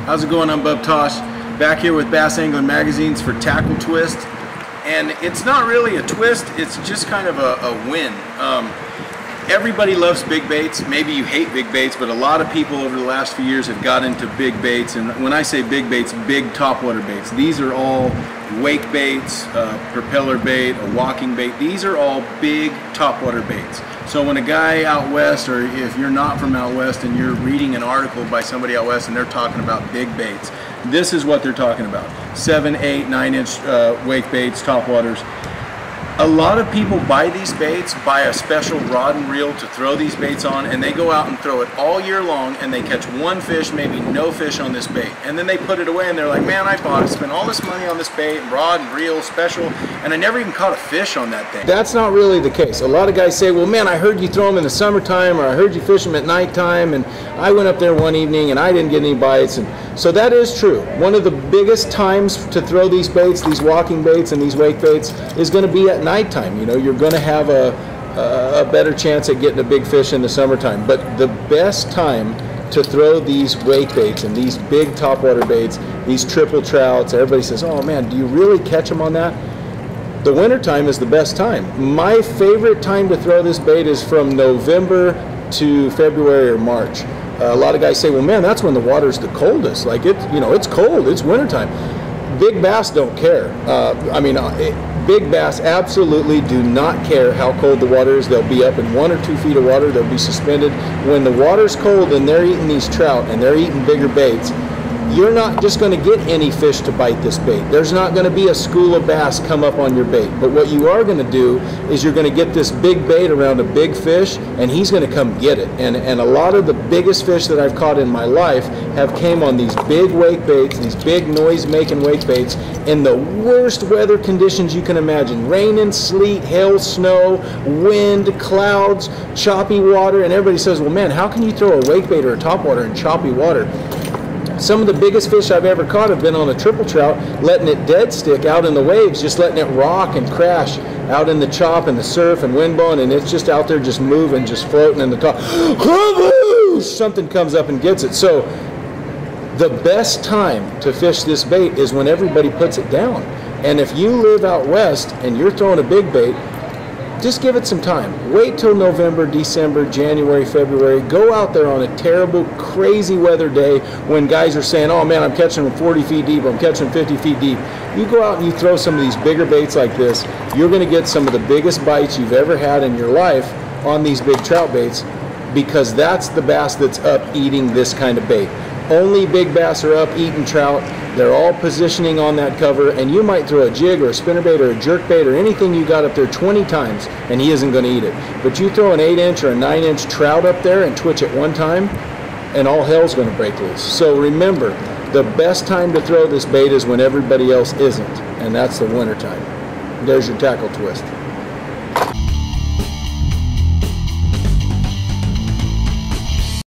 How's it going? I'm Bub Tosh, back here with Bass Angling Magazines for Tackle Twist. And it's not really a twist, it's just kind of a win. Everybody loves big baits. Maybe you hate big baits, but a lot of people over the last few years have got into big baits. And when I say big baits, big topwater baits. These are all wake baits, propeller bait, a walking bait. These are all big topwater baits. So when a guy out west, or if you're not from out west and you're reading an article by somebody out west and they're talking about big baits, this is what they're talking about. 7, 8, 9-inch wake baits, topwaters. A lot of people buy these baits, buy a special rod and reel to throw these baits on, and they go out and throw it all year long, and they catch one fish, maybe no fish on this bait. And then they put it away and they're like, man, I spent all this money on this bait, rod and reel, special, and I never even caught a fish on that thing. That's not really the case. A lot of guys say, well, man, I heard you throw them in the summertime, or I heard you fish them at nighttime, and I went up there one evening and I didn't get any bites. And so that is true. One of the biggest times to throw these baits, these walking baits and these wake baits, is going to be at nighttime. You know, you're going to have a better chance at getting a big fish in the summertime. But the best time to throw these wake baits and these big topwater baits, these triple trouts, everybody says, oh man, do you really catch them on that? The winter time is the best time. My favorite time to throw this bait is from November to February or March. A lot of guys say, well, man, that's when the water's the coldest. Like, it's cold, it's wintertime. Big bass don't care. Big bass absolutely do not care how cold the water is. They'll be up in 1 or 2 feet of water. They'll be suspended. When the water's cold and they're eating these trout and they're eating bigger baits, you're not just going to get any fish to bite this bait. There's not going to be a school of bass come up on your bait. But what you are going to do is you're going to get this big bait around a big fish, and he's going to come get it. And a lot of the biggest fish that I've caught in my life have came on these big wake baits, these big noise-making wake baits, in the worst weather conditions you can imagine. Rain and sleet, hail, snow, wind, clouds, choppy water. And everybody says, well, man, how can you throw a wake bait or a topwater in choppy water? Some of the biggest fish I've ever caught have been on a triple trout, letting it dead stick out in the waves, just letting it rock and crash out in the chop and the surf and wind blowing, and it's just out there just moving, just floating in the top. Something comes up and gets it. So the best time to fish this bait is when everybody puts it down. And if you live out west and you're throwing a big bait, just give it some time. Wait till November, December, January, February. Go out there on a terrible, crazy weather day when guys are saying, oh man, I'm catching them 40 feet deep, I'm catching them 50 feet deep. You go out and you throw some of these bigger baits like this, you're going to get some of the biggest bites you've ever had in your life on these big trout baits, because that's the bass that's up eating this kind of bait. Only big bass are up eating trout. They're all positioning on that cover, and you might throw a jig or a spinnerbait or a jerkbait or anything you got up there 20 times, and he isn't going to eat it. But you throw an 8-inch or a 9-inch trout up there and twitch it one time, and all hell's going to break loose. So remember, the best time to throw this bait is when everybody else isn't, and that's the winter time. There's your tackle twist.